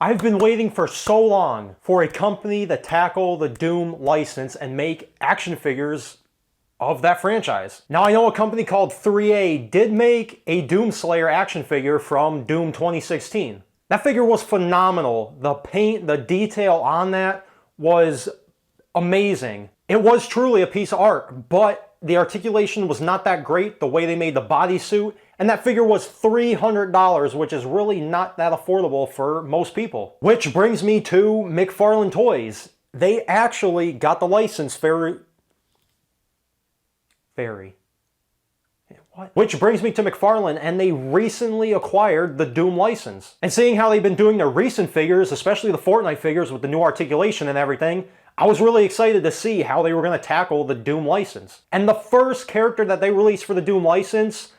I've been waiting for so long for a company to tackle the Doom license and make action figures of that franchise. Now I know a company called 3A did make a Doom Slayer action figure from Doom 2016. That figure was phenomenal. The paint, the detail on that was amazing. It was truly a piece of art, but the articulation was not that great, the way they made the bodysuit, and that figure was $300, which is really not that affordable for most people. Which brings me to Mcfarlane Toys. They actually got the license Which brings me to Mcfarlane, and they recently acquired the Doom license. And seeing how they've been doing their recent figures, especially the Fortnite figures with the new articulation and everything, I was really excited to see how they were going to tackle the Doom license. And the first character that they released for the Doom license,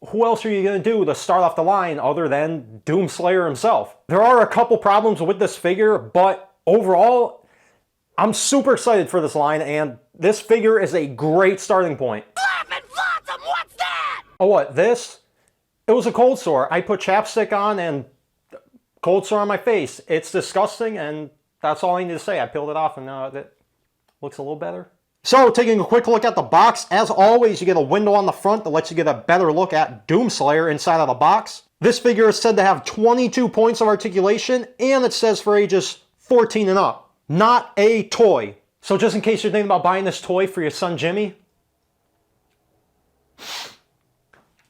who else are you going to do to start off the line other than Doom Slayer himself? There are a couple problems with this figure, but overall, I'm super excited for this line, and this figure is a great starting point. What's that? Oh, what, this? It was a cold sore. I put chapstick on and cold sore on my face. It's disgusting, and that's all I need to say. I peeled it off, and now it looks a little better. So, taking a quick look at the box, as always, you get a window on the front that lets you get a better look at Doom Slayer inside of the box. This figure is said to have 22 points of articulation, and it says for ages 14 and up. Not a toy. So just in case you're thinking about buying this toy for your son Jimmy,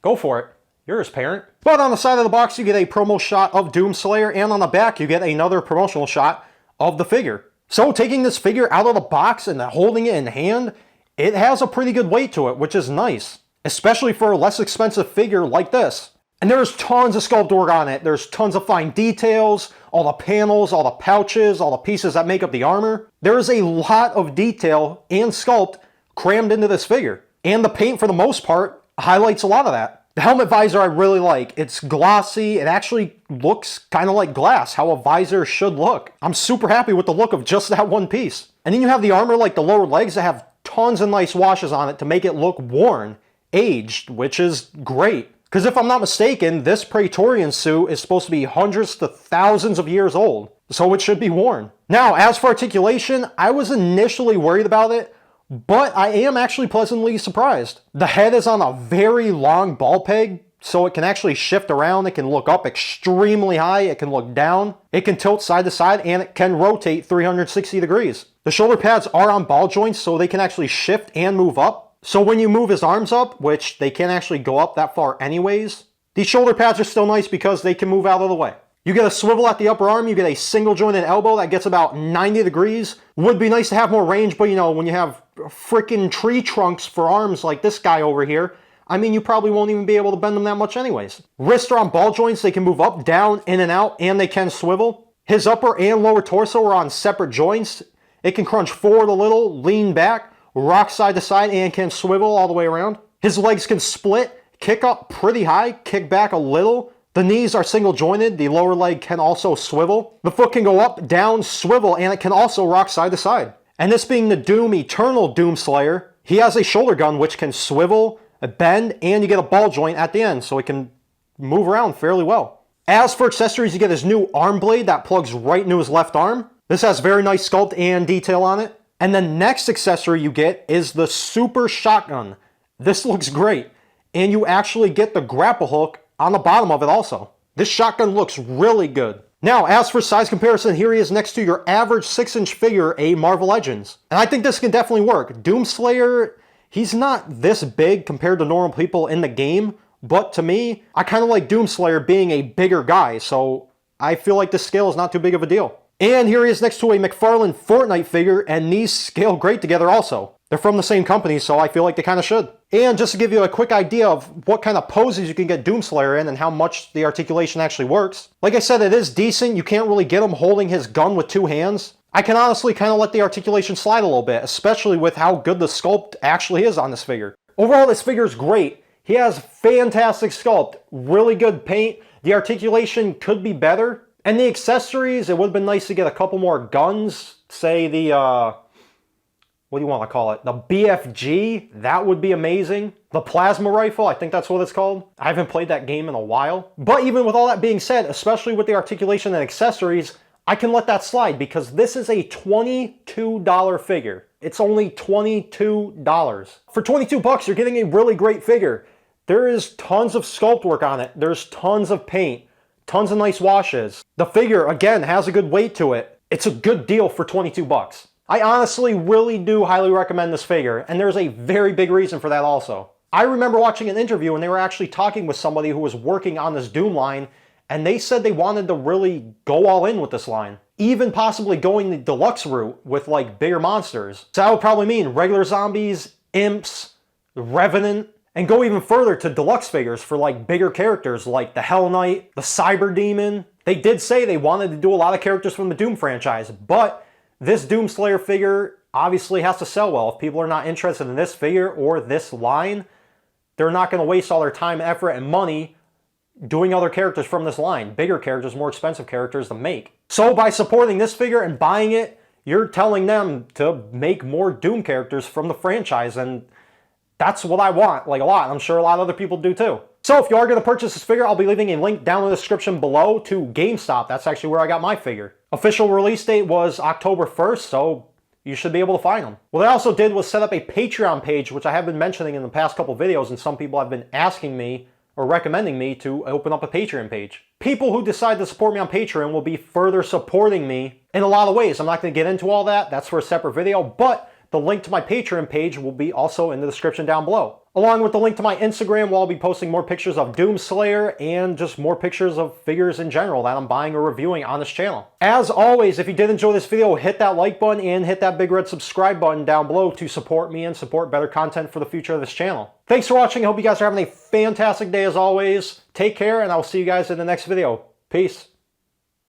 go for it. You're his parent. But on the side of the box, you get a promo shot of Doom Slayer, and on the back, you get another promotional shot of the figure. So taking this figure out of the box and holding it in hand, it has a pretty good weight to it, which is nice, especially for a less expensive figure like this. And there's tons of sculpt work on it. There's tons of fine details, all the panels, all the pouches, all the pieces that make up the armor. There is a lot of detail and sculpt crammed into this figure. And the paint, for the most part, highlights a lot of that. The helmet visor I really like. It's glossy. It actually looks kind of like glass, how a visor should look. I'm super happy with the look of just that one piece. And then you have the armor, like the lower legs, that have tons of nice washes on it to make it look worn, aged, which is great. Because if I'm not mistaken, this Praetorian suit is supposed to be hundreds to thousands of years old, so it should be worn. Now, as for articulation, I was initially worried about it, but I am actually pleasantly surprised. The head is on a very long ball peg, so it can actually shift around. It can look up extremely high, it can look down, it can tilt side to side, and it can rotate 360 degrees. The shoulder pads are on ball joints, so they can actually shift and move up. So when you move his arms up, which they can't actually go up that far anyways, these shoulder pads are still nice because they can move out of the way. You get a swivel at the upper arm, you get a single jointed elbow that gets about 90 degrees. Would be nice to have more range, but you know, when you have freaking tree trunks for arms like this guy over here, I mean, you probably won't even be able to bend them that much anyways. Wrists are on ball joints, they can move up, down, in and out, and they can swivel. His upper and lower torso are on separate joints. It can crunch forward a little, lean back, rock side to side, and can swivel all the way around. His legs can split, kick up pretty high, kick back a little. The knees are single jointed, the lower leg can also swivel. The foot can go up, down, swivel, and it can also rock side to side. And this being the Doom Eternal Doom Slayer, he has a shoulder gun which can swivel, bend, and you get a ball joint at the end, so it can move around fairly well. As for accessories, you get his new arm blade that plugs right into his left arm. This has very nice sculpt and detail on it. And the next accessory you get is the Super Shotgun. This looks great. And you actually get the grapple hook on the bottom of it also. This shotgun looks really good. Now, as for size comparison, here he is next to your average 6-inch figure, a Marvel Legends. And I think this can definitely work. Doom Slayer, he's not this big compared to normal people in the game, but to me, I kind of like Doom Slayer being a bigger guy, so I feel like this scale is not too big of a deal. And here he is next to a Mcfarlane Fortnite figure, and these scale great together also. They're from the same company, so I feel like they kind of should. And just to give you a quick idea of what kind of poses you can get Doom Slayer in and how much the articulation actually works. Like I said, it is decent. You can't really get him holding his gun with two hands. I can honestly kind of let the articulation slide a little bit, especially with how good the sculpt actually is on this figure. Overall, this figure is great. He has fantastic sculpt, really good paint. The articulation could be better. And the accessories, it would have been nice to get a couple more guns. Say the, what do you want to call it? The BFG, that would be amazing. The plasma rifle, I think that's what it's called. I haven't played that game in a while. But even with all that being said, especially with the articulation and accessories, I can let that slide because this is a $22 figure. It's only $22. For 22 bucks, you're getting a really great figure. There is tons of sculpt work on it. There's tons of paint, tons of nice washes. The figure, again, has a good weight to it. It's a good deal for 22 bucks. I honestly really do highly recommend this figure, and there's a very big reason for that also. I remember watching an interview and they were actually talking with somebody who was working on this Doom line, and they said they wanted to really go all in with this line. Even possibly going the deluxe route with like bigger monsters. So that would probably mean regular zombies, imps, Revenant, and go even further to deluxe figures for like bigger characters like the Hell Knight, the Cyber Demon. They did say they wanted to do a lot of characters from the Doom franchise, but this Doom Slayer figure obviously has to sell well. If people are not interested in this figure or this line, they're not going to waste all their time, effort, and money doing other characters from this line. Bigger characters, more expensive characters to make. So by supporting this figure and buying it, you're telling them to make more Doom characters from the franchise, and that's what I want, like a lot. I'm sure a lot of other people do too. So if you are going to purchase this figure, I'll be leaving a link down in the description below to GameStop. That's actually where I got my figure. Official release date was October 1st, so you should be able to find them. What I also did was set up a Patreon page, which I have been mentioning in the past couple videos, and some people have been asking me or recommending me to open up a Patreon page. People who decide to support me on Patreon will be further supporting me in a lot of ways. I'm not going to get into all that. That's for a separate video, but the link to my Patreon page will be also in the description down below. Along with the link to my Instagram, where I'll be posting more pictures of Doom Slayer and just more pictures of figures in general that I'm buying or reviewing on this channel. As always, if you did enjoy this video, hit that like button and hit that big red subscribe button down below to support me and support better content for the future of this channel. Thanks for watching. I hope you guys are having a fantastic day as always. Take care, and I'll see you guys in the next video. Peace.